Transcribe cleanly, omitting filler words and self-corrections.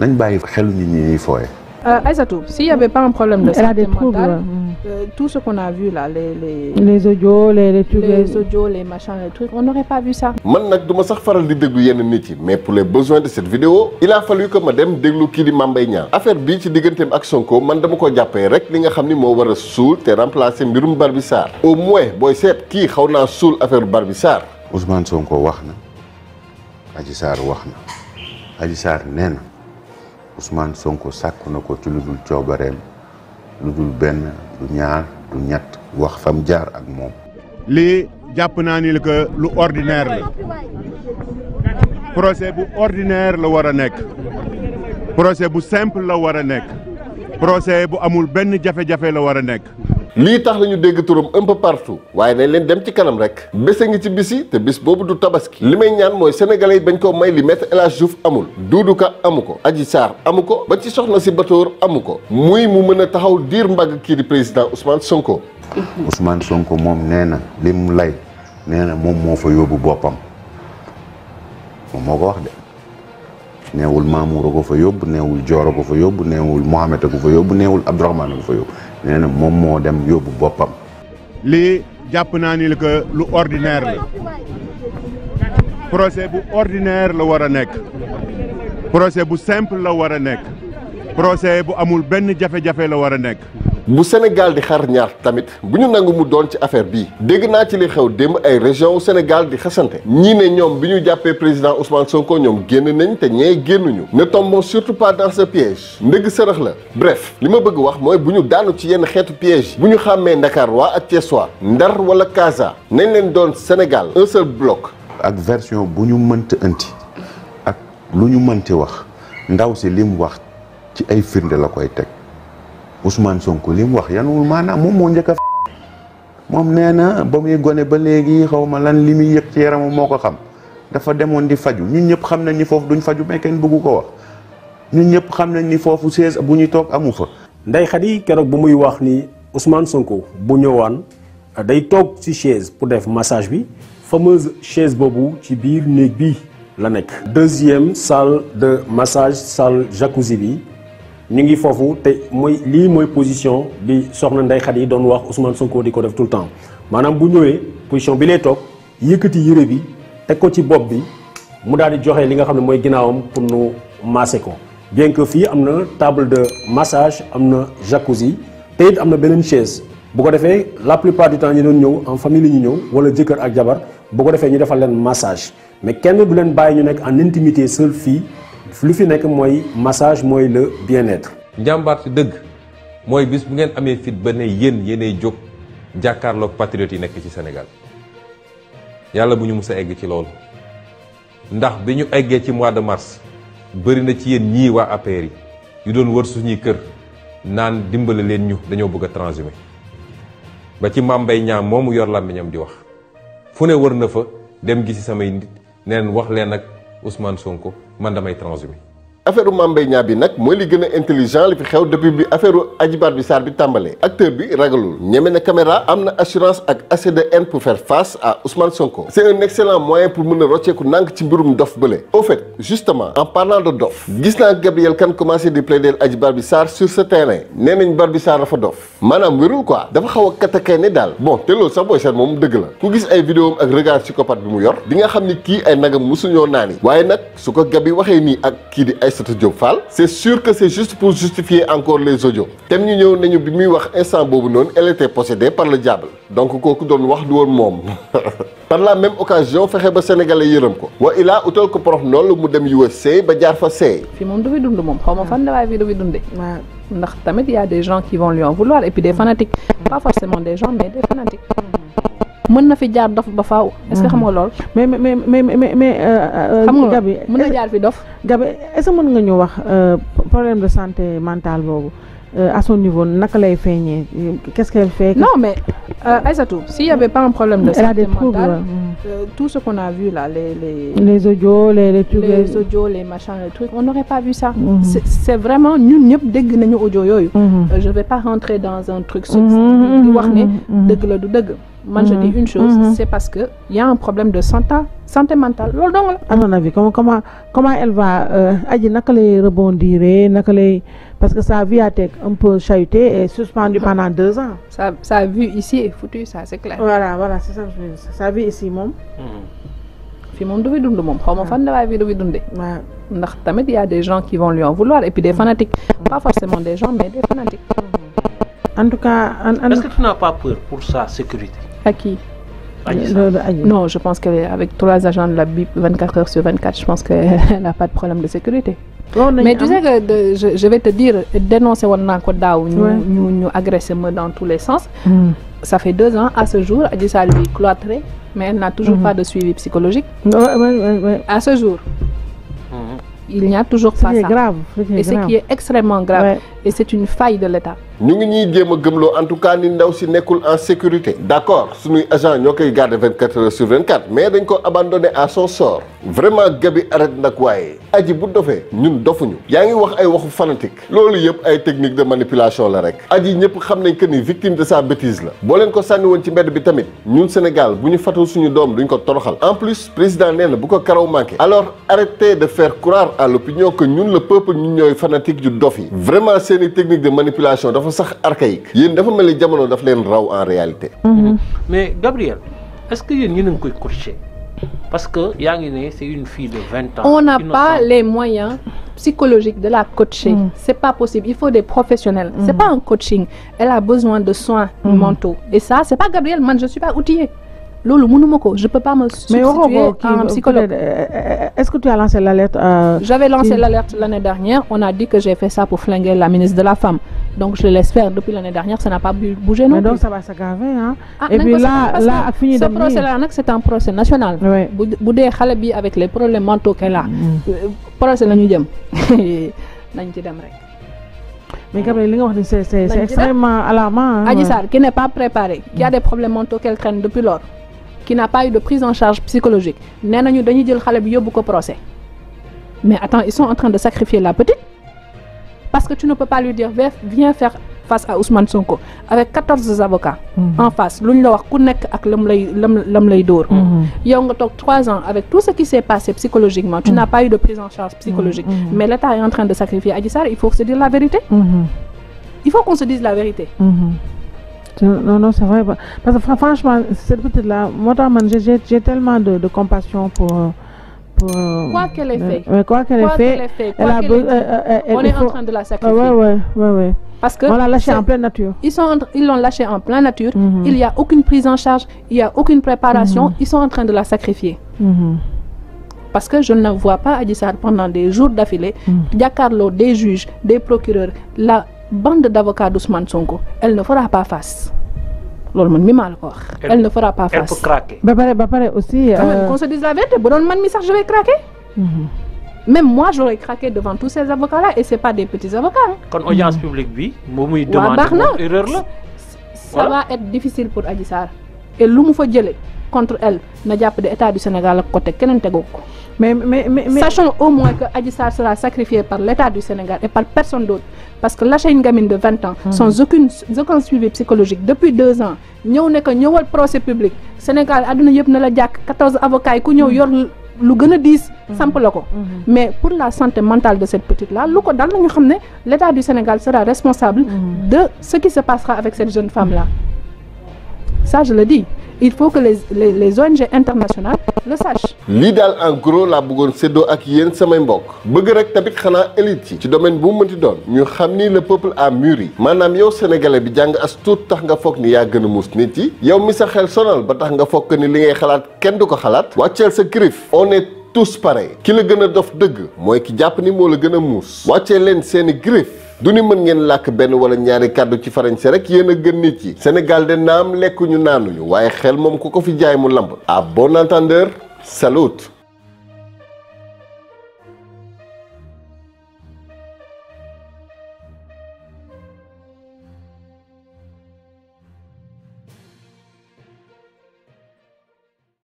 nañ bàyyi xelu nit ñi ñuy fooye. Aïssatou, s'il n'y avait pas un problème de santé mentale, tout ce qu'on a vu là, les audios, les audios, les machins, les trucs, on n'aurait pas vu ça. Man nak duma sax faral di déglu yenn nit yi, mais pour les besoins de cette vidéo, il a fallu que ma dem déglu kii di Mame Mbaye Niang. Affaire bi ci digganteem ak Sonko man dama ko jàppee rek li nga xam ni moo war a suul te remplacer mbirum Barbi Sarr. Au moins booy seet kii xaw naa suul affaire Barbi Sarr. Ousmane Sonko wax na, Adji Sarr wax na, Adji Sarr nee na Ousmane Sonko sàkku na ko ci lu dul coobareem lu dul benn du ñaar du ñett wax fam jaar ak moom. lii jàpp naa ni que lu ordinaire la procès bu ordinaire la war a nekk procès bu simple la war a nekk procès bu amul benn jafe-jafe la war a nekk. lii tax lañu dégg turam un peu partout waaye nañ leen dem ci kanam rek bés a ngi ci bisi te bis boobu du tabaski li may ñaan mooy sénégalais yi bañ koo may li Maître El Hadji Diouf amul Doudou Ka amu ko Adji Sarr amu ko ba ci soxna si Batoor amu ko muy mu mën a taxaw diir mbagg kii di président Ousmane Sonko. Ousmane Sonko moom nee na li mu lay nee na moom moo fa yóbbu boppam moom moo ko wax de neewul Mamour a ko fa yóbbu neewul Dior a ko fa yóbbu neewul Mohamed a ko fa yóbbu neewul Abdourahmane a ko fa yóbbu nee na moom moo dem yóbbu boppam. lii jàpp naa ni que lu ordinaire la procès bu ordinaire la war a nekk procès bu simple la war a nekk procès bu amul benn jafe-jafe la war a nekk. bu Sénégal di xar ñaar tamit bu ñu nangu mu doon ci affaire bii dégg naa ci li xew démb ay région wu Sénégal di xasante ñii ne ñoom bi ñu jàppee président Ousmane Sonko ñoom génn nañ te ñee génnuñu ne tombons surtout pas dans ce piège ndëgg sërëx la bref li ma bëgg wax mooy bu ñu daanu ci yenn xeetu piège bu ñu xàmmee Ndakaar waa ak Thiès waa Ndar wala Casa nañ leen doon Sénégal un seul bloc. ak version bu ñu mënta indi ak lu ñu mënti wax ndaw si li mu wax ci ay firnde la koy teg. Ousmane Sonko li mu wax yanuwul maanaam moom moo njëkk a moom nee na ba muy gone ba léegi xaw ma lan li muy yëg ci yaramam moo ko xam dafa demoon di faju ñun ñëpp xam nañ ni foofu duñ faju mais kenn bëggu ko wax ñun ñëpp xam nañ ni foofu chaise bu ñuy toog amu fa. Ndeye Khady keroog bu muy wax ni Ousmane Sonko bu ñëwaan day toog ci chaise pour def massage bi fameuse chaise boobu ci biir néeg bi la nekk. deuxième salle de massage salle jacuzzi bi. ñu ngi foofu te mooy lii mooy position bi soxna Ndeye Khady doon wax Ousmane Sonko di ko def tout le temps maanaam bu ñëwee position bi lay toog yëkkati yére bi teg ko ci bopp bi mu daal di joxe li nga xam ne mooy ginnaawam pour nu masser ko bien que fii am na table de massage am na jacuzzi te it am na beneen chaise bu ko defee la plupart du temps ñu doon ñëw en famille ñu ñëw wala jëkkër ak jabar bu ko defee ñu defal leen massage mais kenn du leen bàyyi ñu nekk en intimité seul fii. lu fi nekk mooy massage mooy le bien-être. njàmbaar si dëgg mooy bis bu ngeen amee fit ba ne yéenay jóg jàkkaarloog patriotes yi nekk ci Sénégal yàlla bu ñu mus a egg ci loolu ndax bi ñu eggee ci mois de mars bëri na ci yéen ñii waa APR yi yu doon wër suñuy kër naan dimbale leen ñu dañoo bëgg a transhumé ba ci Mame Mbaye Niang moomu yor làmmiñam di wax fu ne wër na fa dem gisi samay nit neen wax leen ak Ousmane Sonko man damay transhumé. affaire Mame Mbaye Niang bi nag mooy li gën a intelligent li fi xew depuis bi affaire Adji Barbi Sarr bi tàmbalee acteur bi ragalul ñeme na caméra am na assurance ak assez de haine pour faire face à Ousmane Sonko. c'est un excellent moyen pour mën a rocceeku nànk ci mbirum dof bële. au fait justement en parlant de dof gis naa Gabriel Kane commencé di plaider Adji Barbi Sarr sur ce terrain nee nañ Barbi Sarr dafa dof maanaam wérul quoi dafa xaw a katakay daal bon te loolu sax booy seet moom dëgg la ku gis ay vidéo ak regard psychopathe bi mu yor di nga xam ni kii ay nagam musuñoo naani waaye nag su ko Gabi waxee nii ak kii di Aïssatou Diop Fall c'est sûr que c'est juste pour justifier encore les audios tem ñu ñëw nañu bi muy wax instant boobu noonu elle était possédée par le diable donc kooku doon wax du woon moom par la même occasion fexe ba sénégalais yërëm ko wa ilaa utal ko porox noonu mu dem USA ba jaar fa seey. fii moom du fi dund moom xaw ma fan la waaye fii du fi dundee. ndax tamit y a des gens qui vont lui en vouloir et puis des fanatiques pas forcément des gens mais des fanatiques. mën na fi jaar dof ba faaw. est-ce que xam nga lool. mais xam nga Gabi mën na jaar fi dof. Gabi est-ce que mën nga ñu wax problème de santé mentale boobu à son niveau naka lay feeñee qu'est-ce qu'elle fait. non mais Aïssatou s'il y avait pas un problème de santé mentale tout ce qu'on a vu là les audios les audios les machins les trucs on n'aurait pas vu ça. c'est vraiment ñun ñëpp dégg nañu audio yooyu. je vais pas rentrer dans un truc. di wax ne dëgg la du dëgg. Moi, je dis une chose, c'est parce que il y a un problème de santé mentale. Loolu dong la. À ton avis, comment elle va Adji naka lay rebondir, naka lay parce que sa vie a été un peu chahutée et suspendue pendant 2 ans. Sa vie ici est foutue, ça c'est clair. Voilà, c'est ça. Sa vie ici moom. Fii moom du fi dund moom xaw ma fan la waaye fii du fi dundee. waaw ndax tamit il y a des gens qui vont lui en vouloir et puis des fanatiques. Pas forcément des gens mais des fanatiques. En tout cas, est-ce que tu n'as pas peur pour sa sécurité? À qui? Adji. Non, je pense qu'avec 3 agents de la BIP 24 heures sur 24, je pense qu'elle n'a pas de problème de sécurité. Mais tu sais que je vais te dire, dénoncer woon naa ko daaw ñu agressé ma dans tous les sens. Ça fait 2 ans à ce jour, Adji Sarr lui cloîtré, mais elle n'a toujours pas de suivi psychologique. Ouais. À ce jour. Il n'y a toujours pas ça. Grave. Et ce qui est extrêmement grave. Et c'est une faille de l'État. ñu ngi ñuy jéem a gëmloo en tout cas ni ndaw si nekkul en sécurité d'accord suñuy agent ñoo koy garder 24 heures sur 24 mais dañ ko abandonné à son sort vraiment Gabi arrête nag waaye Adji bu dofee ñun dofuñu yaa ngi wax ay waxu fanatique loolu yëpp ay technique de manipulation la rek Adji ñëpp xam nañ que ni victime de sa bêtise la boo leen ko sànni woon ci mbedd bi tamit ñun Sénégal bu ñu fatul suñu doom duñ ko toroxal en plus président nee na bu ko karaw manqué alors arrêtez de faire croire à l'opinion que ñun le peuple ñun ñooy fanatique yu dof yi vraiment seeni technique de manipulation dafa sax archaïque yéen dafa mel ni jamono daf leen raw en réalité. Mais Gabriel, est-ce que yéen ñu ngi koy coacher parce que yaa ngi ne c'est une fille de 20 ans. On n'a pas les moyens psychologiques de la coacher. C'est pas possible. Il faut des professionnels. C'est pas un coaching. Elle a besoin de soins mentaux. Et ça, c'est pas Gabriel. Man, je suis pas outillée. Lolo, je peux pas me substituer à un psychologue. Est-ce que tu as lancé l'alerte? J'avais lancé l'alerte l'année dernière. On a dit que j'ai fait ça pour flinguer la ministre de la Femme. Donc je le laisse faire. Depuis l'année dernière, ça n'a pas bougé non plus. Donc ça va s'aggraver, hein? Et puis là, ce procès-là, c'est un procès national. Boudé Khalebi avec les problèmes mentaux qu'elle a. Procès la ñu jëm. Nañ ci dem rek. Mais Gabriel, c'est extrêmement alarmant. Adji Sarr, qui n'est pas préparée, qui a des problèmes mentaux qu'elle traîne depuis lors, qui n'a pas eu de prise en charge psychologique, nee nañu dañuy jël xale bi yóbbu ko procès. Mais attends, ils sont en train de sacrifier la petite parce que tu ne peux pas lui dire viens faire face à Ousmane Sonko avec 14 avocats en face luñ la wax ku nekk ak lam lay dóor. Yow nga toog 3 ans avec tout ce qui s'est passé psychologiquement, tu n'as pas eu de prise en charge psychologique. Mais l'État est en train de sacrifier Adji Sarr. Il faut se dire la vérité. Il faut qu'on se dise la vérité. Non, c'est vrai. Parce que franchement, cette petite-là, moi, j'ai tellement de compassion pour quoi qu'elle ait fait. Quoi qu'elle ait fait. On est en train de la sacrifier. Ouais. Parce que on l'a lâché en pleine nature. Ils l'ont lâché en pleine nature. Il n'y a aucune prise en charge, il n'y a aucune préparation. Ils sont en train de la sacrifier. Parce que je ne vois pas Adji Sarr pendant des jours d'affilée, jàkkaarloo des juges, des procureurs, la bande d'avocats d'Ousmane Sonko, elle ne fera pas face. Elle ne fera pas face. Elle peut craquer. Bah pareil aussi. Qu'on se dise la vérité, je vais craquer. Même moi, j'aurais craqué devant tous ces avocats-là et c'est pas des petits avocats. Quand audience publique, oui, moi, demande erreur là. Ça va être difficile pour Adji Sarr. Et l'homme faut dire contre elle, n'a pas de l'État du Sénégal à côté. Mais sachons au moins que Adji Sarr sera sacrifiée par l'État du Sénégal et par personne d'autre. Parce que lâcher une gamine de 20 ans sans aucun suivi psychologique depuis 2 ans, nous avons un procès public. Sénégal, nous avons 14 avocats qui ont lu gëna 10 samp la ko. Mais pour la santé mentale de cette petite là, lu ko dal nañu xamné l'État du Sénégal sera responsable de ce qui se passera avec cette jeune femme là. Ça je le dis. Il faut que les ONG internationales le sachent. lii daal en gros laa bëggoon séddoo ak yéen samay mbokk bëgg rek tamit xanaa élite ci domaine bu mu mënti doon ñu xam ni le peuple a mûri maanaam yow sénégalais bi jàng as tuut tax nga foog ni yaa gën a muus nit yi yow mi sa xel sonal ba tax nga foog ni li ngay xalaat kenn du ko xalaat wàcceel sa griffe on est tous pareils ki la gën a dof dëgg mooy ki jàpp ni moo la gën a muus wàccee leen seeni griffe du ni mën ngeen làkk benn wala ñaari kàddu ci farañse rek yéen a gën nit yi Sénégal de naam lekkuñu naanuñu waaye xel moom ku ko fi jaay mu lamb à bon entendeur salut.